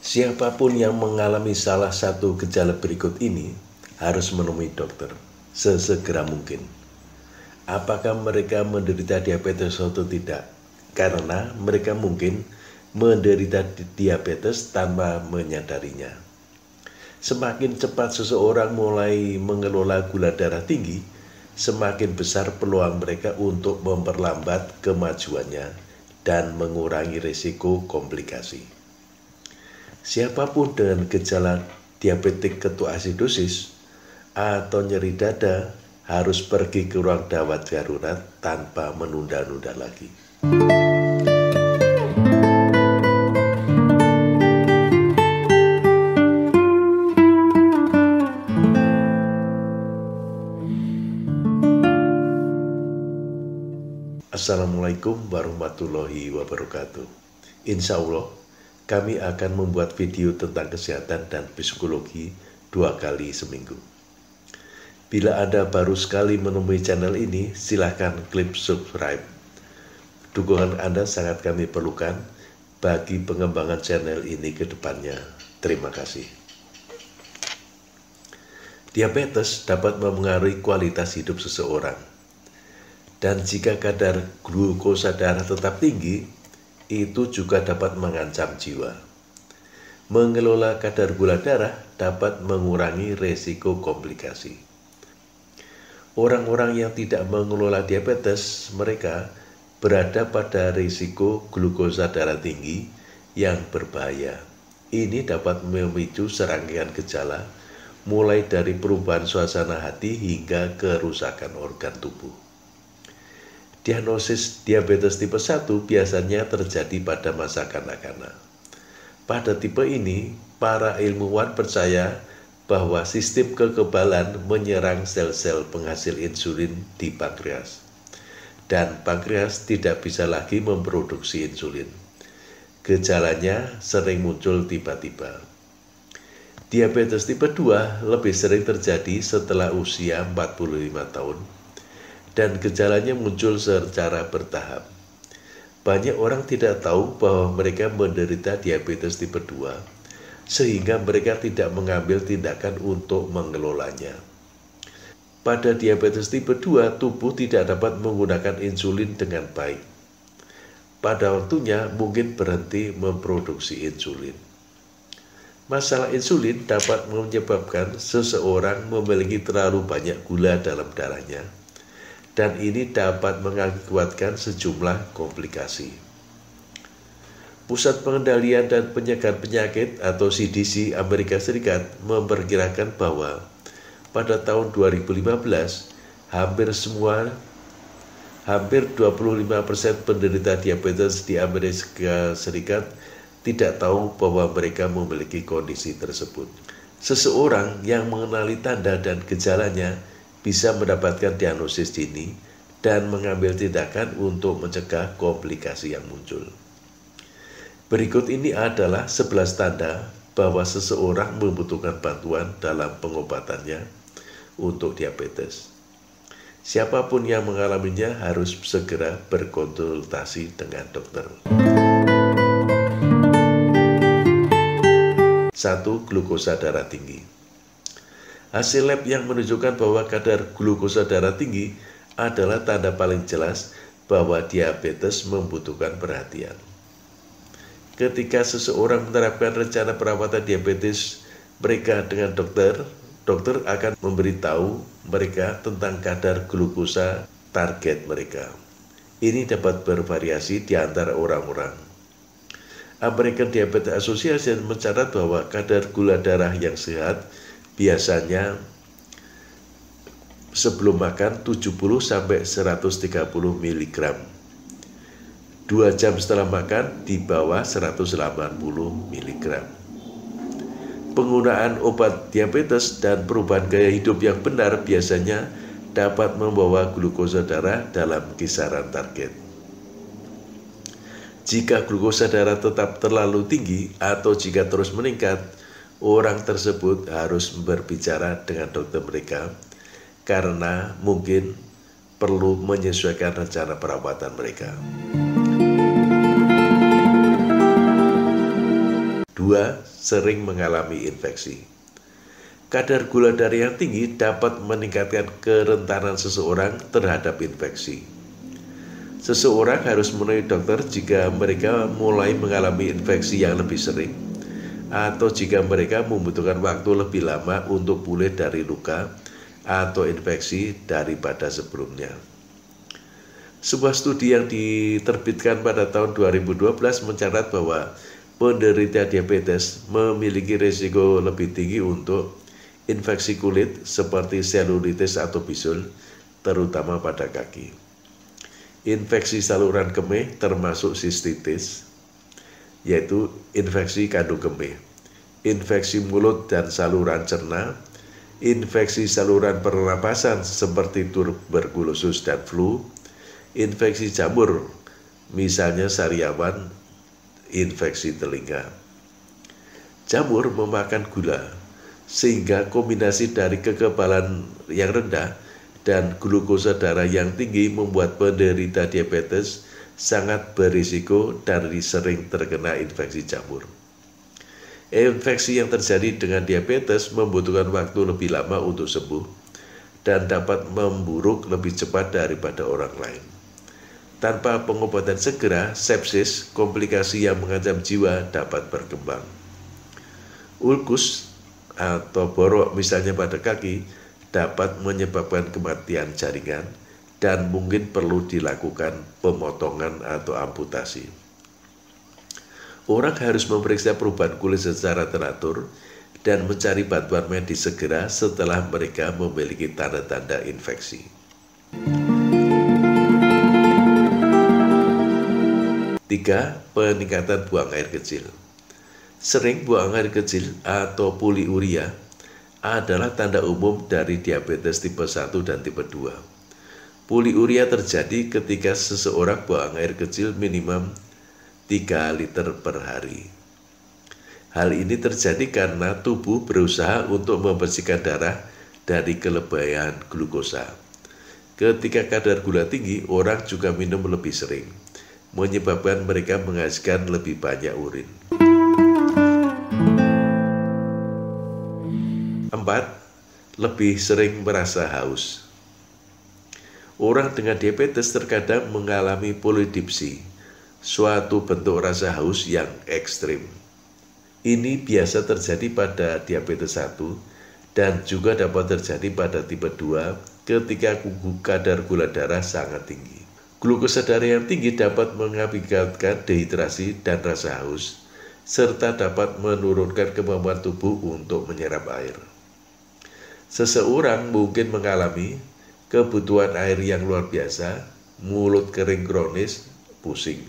Siapapun yang mengalami salah satu gejala berikut ini harus menemui dokter sesegera mungkin. Apakah mereka menderita diabetes atau tidak? Karena mereka mungkin menderita diabetes tanpa menyadarinya. Semakin cepat seseorang mulai mengelola gula darah tinggi, semakin besar peluang mereka untuk memperlambat kemajuannya dan mengurangi risiko komplikasi. Siapapun dengan gejala diabetik ketoasidosis atau nyeri dada harus pergi ke ruang gawat darurat tanpa menunda-nunda lagi. Assalamualaikum warahmatullahi wabarakatuh. Insya Allah, kami akan membuat video tentang kesehatan dan psikologi 2 kali seminggu. Bila Anda baru sekali menemui channel ini, silahkan klik subscribe. Dukungan Anda sangat kami perlukan bagi pengembangan channel ini ke depannya. Terima kasih. Diabetes dapat memengaruhi kualitas hidup seseorang. Dan jika kadar glukosa darah tetap tinggi, itu juga dapat mengancam jiwa. Mengelola kadar gula darah dapat mengurangi resiko komplikasi. Orang-orang yang tidak mengelola diabetes, mereka berada pada risiko glukosa darah tinggi yang berbahaya. Ini dapat memicu serangkaian gejala, mulai dari perubahan suasana hati hingga kerusakan organ tubuh. Diagnosis diabetes tipe 1 biasanya terjadi pada masa kanak-kanak. Pada tipe ini, para ilmuwan percaya bahwa sistem kekebalan menyerang sel-sel penghasil insulin di pankreas. Dan pankreas tidak bisa lagi memproduksi insulin. Gejalanya sering muncul tiba-tiba. Diabetes tipe 2 lebih sering terjadi setelah usia 45 tahun. Dan gejalanya muncul secara bertahap. Banyak orang tidak tahu bahwa mereka menderita diabetes tipe 2, sehingga mereka tidak mengambil tindakan untuk mengelolanya. Pada diabetes tipe 2, tubuh tidak dapat menggunakan insulin dengan baik. Pada waktunya mungkin berhenti memproduksi insulin. Masalah insulin dapat menyebabkan seseorang memiliki terlalu banyak gula dalam darahnya, dan ini dapat mengakibatkan sejumlah komplikasi. Pusat Pengendalian dan Pencegahan Penyakit atau CDC Amerika Serikat memperkirakan bahwa pada tahun 2015, hampir 25% penderita diabetes di Amerika Serikat tidak tahu bahwa mereka memiliki kondisi tersebut. Seseorang yang mengenali tanda dan gejalanya bisa mendapatkan diagnosis dini dan mengambil tindakan untuk mencegah komplikasi yang muncul. Berikut ini adalah 11 tanda bahwa seseorang membutuhkan bantuan dalam pengobatannya untuk diabetes. Siapapun yang mengalaminya harus segera berkonsultasi dengan dokter. 1. Glukosa darah tinggi. Hasil lab yang menunjukkan bahwa kadar glukosa darah tinggi adalah tanda paling jelas bahwa diabetes membutuhkan perhatian. Ketika seseorang menerapkan rencana perawatan diabetes mereka dengan dokter akan memberitahu mereka tentang kadar glukosa target mereka. Ini dapat bervariasi di antara orang-orang. American Diabetes Association mencatat bahwa kadar gula darah yang sehat biasanya sebelum makan 70-130 mg. 2 jam setelah makan di bawah 180 mg. Penggunaan obat diabetes dan perubahan gaya hidup yang benar biasanya dapat membawa glukosa darah dalam kisaran target. Jika glukosa darah tetap terlalu tinggi atau jika terus meningkat, orang tersebut harus berbicara dengan dokter mereka karena mungkin perlu menyesuaikan rencana perawatan mereka. 2. Sering mengalami infeksi. Kadar gula darah yang tinggi dapat meningkatkan kerentanan seseorang terhadap infeksi. Seseorang harus menemui dokter jika mereka mulai mengalami infeksi yang lebih sering, atau jika mereka membutuhkan waktu lebih lama untuk pulih dari luka atau infeksi daripada sebelumnya. Sebuah studi yang diterbitkan pada tahun 2012 mencatat bahwa penderita diabetes memiliki risiko lebih tinggi untuk infeksi kulit seperti selulitis atau bisul, terutama pada kaki. Infeksi saluran kemih termasuk sistitis, yaitu infeksi kandung kemih, infeksi mulut dan saluran cerna, infeksi saluran pernapasan seperti tuberkulosis dan flu, infeksi jamur, misalnya sariawan, infeksi telinga. Jamur memakan gula, sehingga kombinasi dari kekebalan yang rendah dan glukosa darah yang tinggi membuat penderita diabetes sangat berisiko dan sering terkena infeksi jamur. Infeksi yang terjadi dengan diabetes membutuhkan waktu lebih lama untuk sembuh dan dapat memburuk lebih cepat daripada orang lain. Tanpa pengobatan segera, sepsis, komplikasi yang mengancam jiwa dapat berkembang. Ulkus atau borok misalnya pada kaki dapat menyebabkan kematian jaringan dan mungkin perlu dilakukan pemotongan atau amputasi. Orang harus memeriksa perubahan kulit secara teratur dan mencari bantuan medis segera setelah mereka memiliki tanda-tanda infeksi. 3. Peningkatan buang air kecil. Sering buang air kecil atau poliuria adalah tanda umum dari diabetes tipe 1 dan tipe 2. Poliuria terjadi ketika seseorang buang air kecil minimum 3 liter per hari. Hal ini terjadi karena tubuh berusaha untuk membersihkan darah dari kelebihan glukosa. Ketika kadar gula tinggi, orang juga minum lebih sering, menyebabkan mereka menghasilkan lebih banyak urin. 4. Lebih sering merasa haus. Orang dengan diabetes terkadang mengalami polidipsi, suatu bentuk rasa haus yang ekstrim. Ini biasa terjadi pada diabetes 1 dan juga dapat terjadi pada tipe 2 ketika kadar gula darah sangat tinggi. Glukosa darah yang tinggi dapat mengakibatkan dehidrasi dan rasa haus, serta dapat menurunkan kemampuan tubuh untuk menyerap air. Seseorang mungkin mengalami kebutuhan air yang luar biasa, mulut kering kronis, pusing.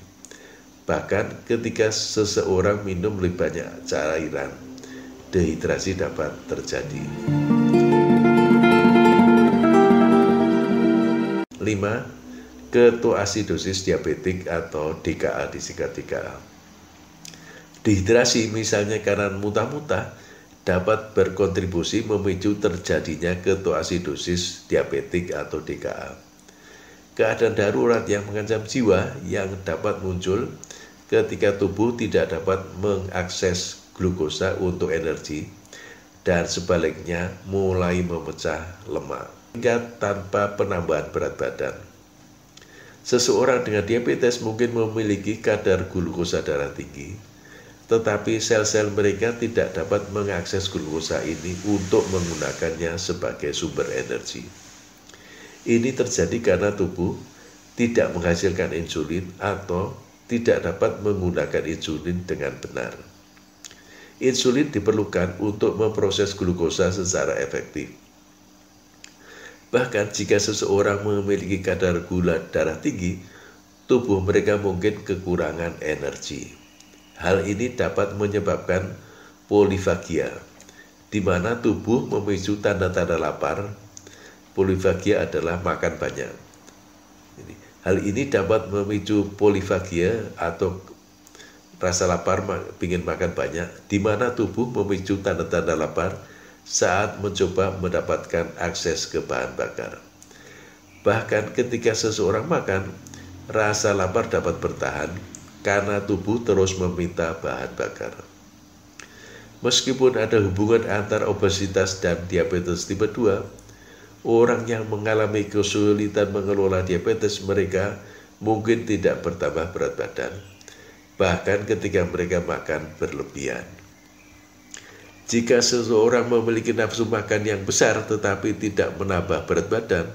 Bahkan ketika seseorang minum lebih banyak cairan, dehidrasi dapat terjadi. 5. Ketoasidosis diabetik atau DKA disingkat DKA. Dehidrasi misalnya karena muntah-muntah dapat berkontribusi memicu terjadinya ketoasidosis diabetik atau DKA. Keadaan darurat yang mengancam jiwa yang dapat muncul ketika tubuh tidak dapat mengakses glukosa untuk energi dan sebaliknya mulai memecah lemak hingga tanpa penambahan berat badan. Seseorang dengan diabetes mungkin memiliki kadar glukosa darah tinggi, tetapi sel-sel mereka tidak dapat mengakses glukosa ini untuk menggunakannya sebagai sumber energi. Ini terjadi karena tubuh tidak menghasilkan insulin atau tidak dapat menggunakan insulin dengan benar. Insulin diperlukan untuk memproses glukosa secara efektif. Bahkan jika seseorang memiliki kadar gula darah tinggi, tubuh mereka mungkin kekurangan energi. Hal ini dapat menyebabkan polifagia, di mana tubuh memicu tanda-tanda lapar. Polifagia adalah makan banyak. Hal ini dapat memicu polifagia atau rasa lapar, ingin makan banyak, di mana tubuh memicu tanda-tanda lapar saat mencoba mendapatkan akses ke bahan bakar. Bahkan ketika seseorang makan, rasa lapar dapat bertahan karena tubuh terus meminta bahan bakar. Meskipun ada hubungan antara obesitas dan diabetes tipe 2, orang yang mengalami kesulitan mengelola diabetes mereka mungkin tidak bertambah berat badan, bahkan ketika mereka makan berlebihan. Jika seseorang memiliki nafsu makan yang besar tetapi tidak menambah berat badan,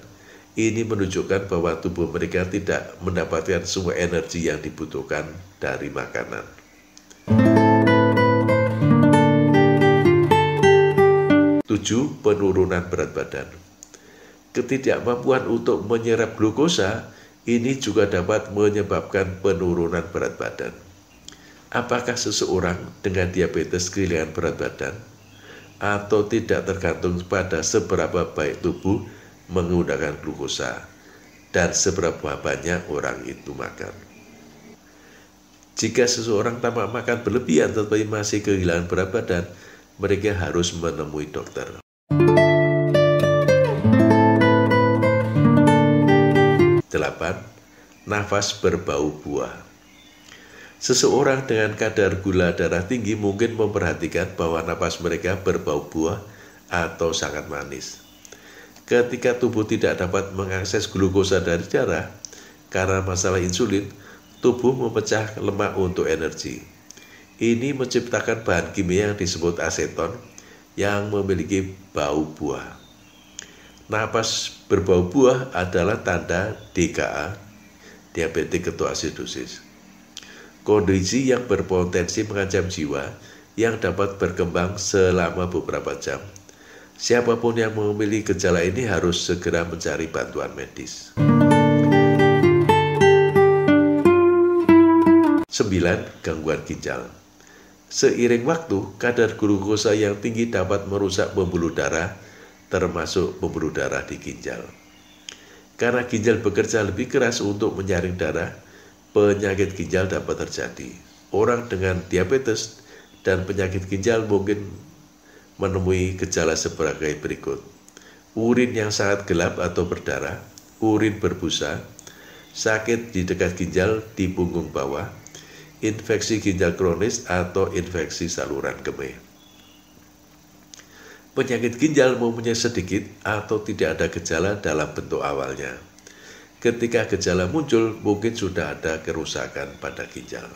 ini menunjukkan bahwa tubuh mereka tidak mendapatkan semua energi yang dibutuhkan dari makanan. 7. Penurunan berat badan. Ketidakmampuan untuk menyerap glukosa ini juga dapat menyebabkan penurunan berat badan. Apakah seseorang dengan diabetes kehilangan berat badan atau tidak tergantung pada seberapa baik tubuh menggunakan glukosa dan seberapa banyak orang itu makan. Jika seseorang tamak makan berlebihan tetapi masih kehilangan berat badan, mereka harus menemui dokter. 8. Nafas berbau buah. Seseorang dengan kadar gula darah tinggi mungkin memperhatikan bahwa napas mereka berbau buah atau sangat manis. Ketika tubuh tidak dapat mengakses glukosa dari darah karena masalah insulin, tubuh memecah lemak untuk energi. Ini menciptakan bahan kimia yang disebut aseton yang memiliki bau buah. Napas berbau buah adalah tanda DKA, diabetik ketoasidosis. Kondisi yang berpotensi mengancam jiwa yang dapat berkembang selama beberapa jam. Siapapun yang memiliki gejala ini harus segera mencari bantuan medis. 9. Gangguan ginjal. Seiring waktu, kadar glukosa yang tinggi dapat merusak pembuluh darah, termasuk pembuluh darah di ginjal. Karena ginjal bekerja lebih keras untuk menyaring darah, penyakit ginjal dapat terjadi. Orang dengan diabetes dan penyakit ginjal mungkin menemui gejala sebagai berikut: urin yang sangat gelap atau berdarah, urin berbusa, sakit di dekat ginjal di punggung bawah, infeksi ginjal kronis atau infeksi saluran kemih. Penyakit ginjal mempunyai sedikit atau tidak ada gejala dalam bentuk awalnya. Ketika gejala muncul, mungkin sudah ada kerusakan pada ginjal.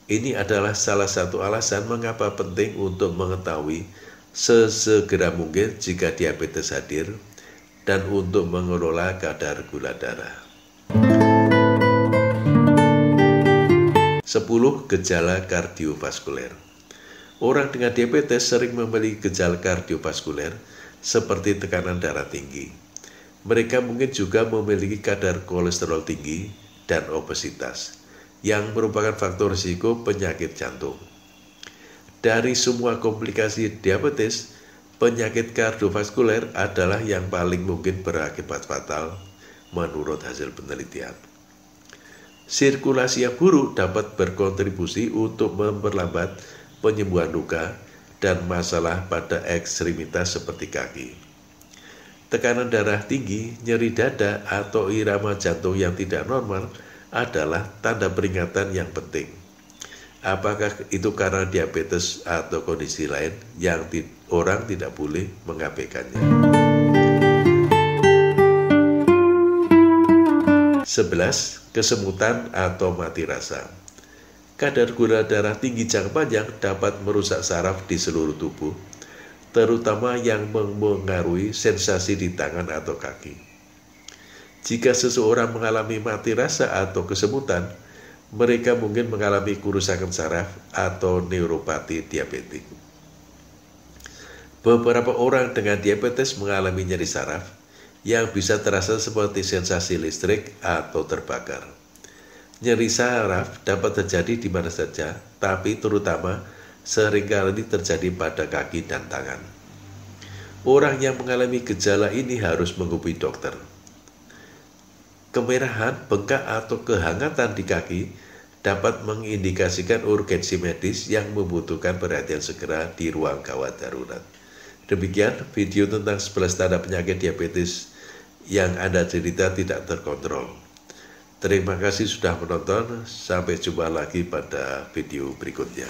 Ini adalah salah satu alasan mengapa penting untuk mengetahui sesegera mungkin jika diabetes hadir dan untuk mengelola kadar gula darah. 10. Gejala kardiovaskuler. Orang dengan diabetes sering memiliki gejala kardiovaskuler seperti tekanan darah tinggi. Mereka mungkin juga memiliki kadar kolesterol tinggi dan obesitas, yang merupakan faktor risiko penyakit jantung. Dari semua komplikasi diabetes, penyakit kardiovaskuler adalah yang paling mungkin berakibat fatal menurut hasil penelitian. Sirkulasi yang buruk dapat berkontribusi untuk memperlambat penyembuhan luka dan masalah pada ekstremitas seperti kaki. Tekanan darah tinggi, nyeri dada, atau irama jantung yang tidak normal adalah tanda peringatan yang penting. Apakah itu karena diabetes atau kondisi lain yang orang tidak boleh mengabaikannya. 11. Kesemutan atau mati rasa. Kadar gula darah tinggi jangka panjang dapat merusak saraf di seluruh tubuh, terutama yang mempengaruhi sensasi di tangan atau kaki. Jika seseorang mengalami mati rasa atau kesemutan, mereka mungkin mengalami kerusakan saraf atau neuropati diabetik. Beberapa orang dengan diabetes mengalami nyeri saraf yang bisa terasa seperti sensasi listrik atau terbakar. Nyeri saraf dapat terjadi di mana saja, tapi terutama seringkali terjadi pada kaki dan tangan. Orang yang mengalami gejala ini harus menghubungi dokter. Kemerahan, bengkak, atau kehangatan di kaki dapat mengindikasikan urgensi medis yang membutuhkan perhatian segera di ruang gawat darurat. Demikian video tentang 11 tanda penyakit diabetes yang Anda cerita tidak terkontrol. Terima kasih sudah menonton, sampai jumpa lagi pada video berikutnya.